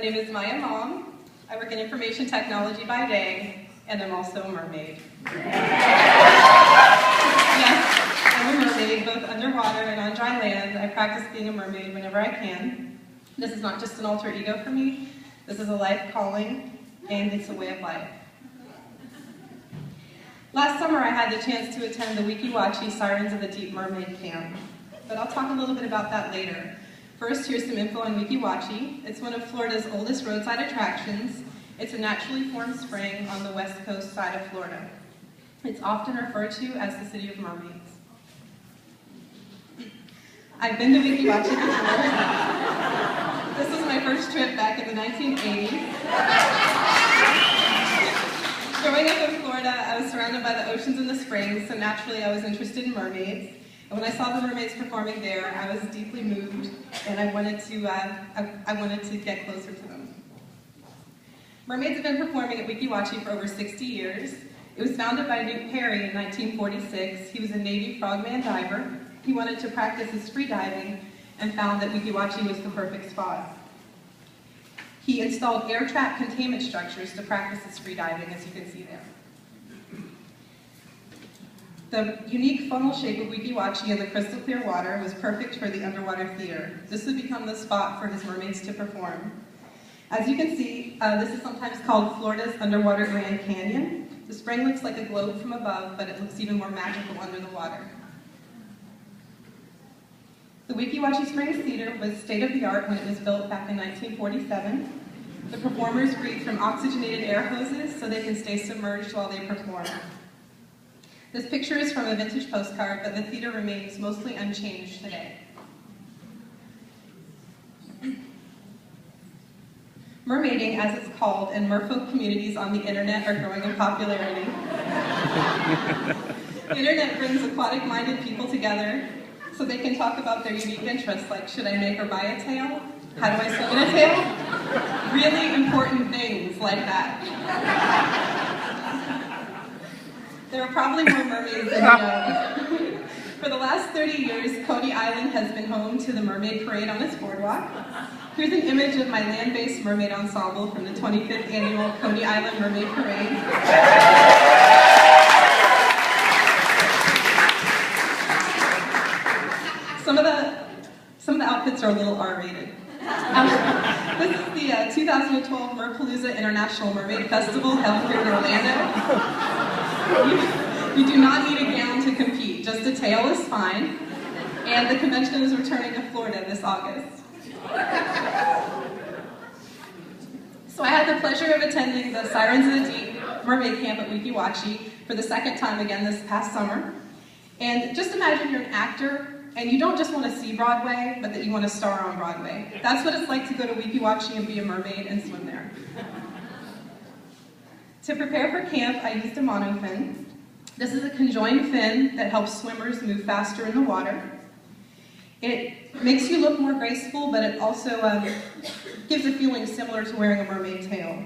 name is Maya Mom. I work in information technology by day, and I'm also a mermaid. Yes, I'm a mermaid, both underwater and on dry land. I practice being a mermaid whenever I can. This is not just an alter ego for me. This is a life calling, and it's a way of life. Last summer, I had the chance to attend the Weeki-Wachi Sirens of the Deep Mermaid Camp, but I'll talk a little bit about that later. First, here's some info on Weeki-Wachi. It's one of Florida's oldest roadside attractions. It's a naturally formed spring on the west coast side of Florida. It's often referred to as the City of Mermaids. I've been to Weeki-Wachi before. This was my first trip back in the 1980s. Growing up in Florida, I was surrounded by the oceans and the springs, so naturally I was interested in mermaids. And when I saw the mermaids performing there, I was deeply moved, and I wanted to get closer to them. Mermaids have been performing at Weeki-Wachi for over 60 years. It was founded by Newt Perry in 1946. He was a Navy frogman diver. He wanted to practice his free diving and found that Weeki-Wachi was the perfect spot. He installed air trap containment structures to practice his free diving, as you can see there. The unique funnel shape of Weeki-Wachi and the crystal clear water was perfect for the underwater theater. This would become the spot for his mermaids to perform. As you can see, this is sometimes called Florida's underwater Grand Canyon. The spring looks like a globe from above, but it looks even more magical under the water. The Weeki-Wachi Springs Theater was state-of-the-art when it was built back in 1947. The performers breathe from oxygenated air hoses so they can stay submerged while they perform. This picture is from a vintage postcard, but the theater remains mostly unchanged today. Mermaiding, as it's called, and merfolk communities on the internet are growing in popularity. The internet brings aquatic-minded people together so they can talk about their unique interests, like should I make or buy a tail? How do I swim in a tail? Really important things like that. There are probably more mermaids than you know. For the last 30 years, Coney Island has been home to the Mermaid Parade on its boardwalk. Here's an image of my land-based mermaid ensemble from the 25th annual Coney Island Mermaid Parade. Some of the outfits are a little R-rated. This is the 2012 Merpalooza International Mermaid Festival held here in Orlando. You do not need a gown to compete, just a tail is fine. And the convention is returning to Florida this August. So I had the pleasure of attending the Sirens of the Deep Mermaid Camp at Weeki-Wachi for the second time again this past summer. And just imagine you're an actor, and you don't just want to see Broadway, but that you want to star on Broadway. That's what it's like to go to Weeki-Wachi and be a mermaid and swim there. To prepare for camp, I used a monofin. This is a conjoined fin that helps swimmers move faster in the water. It makes you look more graceful, but it also gives a feeling similar to wearing a mermaid tail.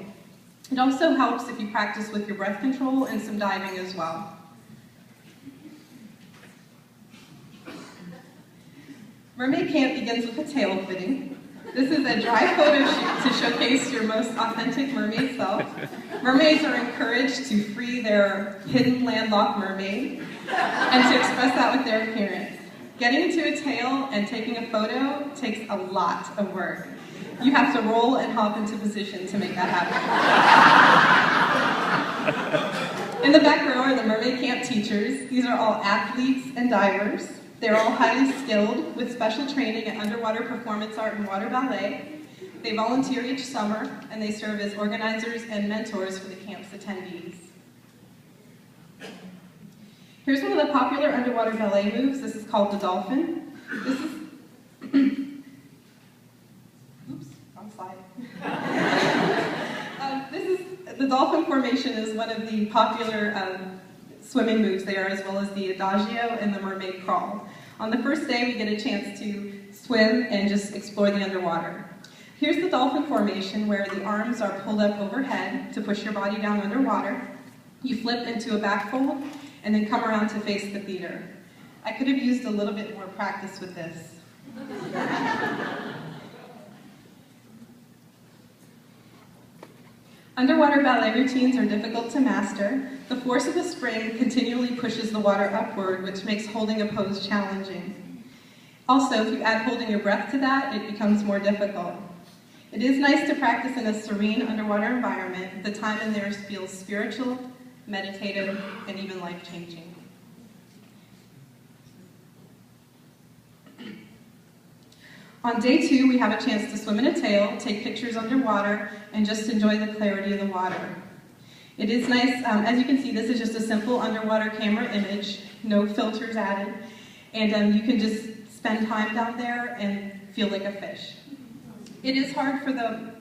It also helps if you practice with your breath control and some diving as well. Mermaid camp begins with a tail fitting. This is a dry photo shoot to showcase your most authentic mermaid self. Mermaids are encouraged to free their hidden landlocked mermaid and to express that with their appearance. Getting into a tail and taking a photo takes a lot of work. You have to roll and hop into position to make that happen. In the back row are the mermaid camp teachers. These are all athletes and divers. They're all highly skilled with special training in underwater performance art and water ballet. They volunteer each summer, and they serve as organizers and mentors for the camp's attendees. Here's one of the popular underwater ballet moves. This is called the dolphin. This is, oops, wrong slide. The dolphin formation is one of the popular swimming moves there, as well as the adagio and the mermaid crawl. On the first day, we get a chance to swim and just explore the underwater. Here's the dolphin formation, where the arms are pulled up overhead to push your body down underwater. You flip into a back fold, and then come around to face the theater. I could have used a little bit more practice with this. Underwater ballet routines are difficult to master. The force of the spring continually pushes the water upward, which makes holding a pose challenging. Also, if you add holding your breath to that, it becomes more difficult. It is nice to practice in a serene underwater environment. The time in there feels spiritual, meditative, and even life-changing. On day 2, we have a chance to swim in a tail, take pictures underwater, and just enjoy the clarity of the water. It is nice, as you can see, this is just a simple underwater camera image, no filters added, and you can just spend time down there and feel like a fish. It is hard for the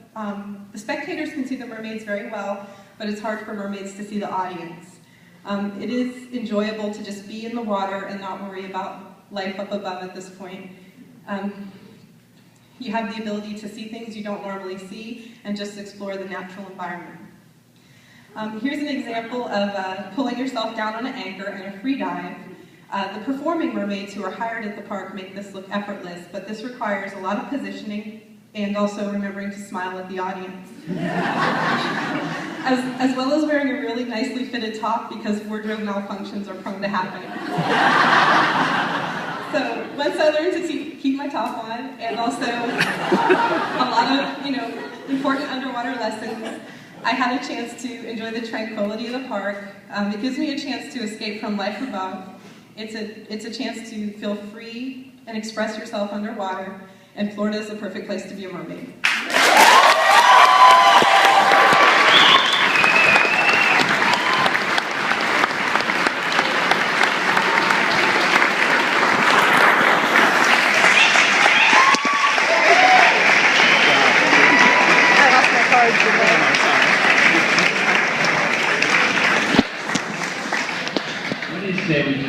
spectators can see the mermaids very well, but it's hard for mermaids to see the audience. It is enjoyable to just be in the water and not worry about life up above at this point. You have the ability to see things you don't normally see and just explore the natural environment. Here's an example of pulling yourself down on an anchor in a free dive. The performing mermaids who are hired at the park make this look effortless, but this requires a lot of positioning and also remembering to smile at the audience. as well as wearing a really nicely fitted top because wardrobe malfunctions are prone to happen. So once I learned to keep my top on, and also a lot of important underwater lessons, I had a chance to enjoy the tranquility of the park. It gives me a chance to escape from life above. It's a chance to feel free and express yourself underwater, and Florida is the perfect place to be a mermaid. What do you say we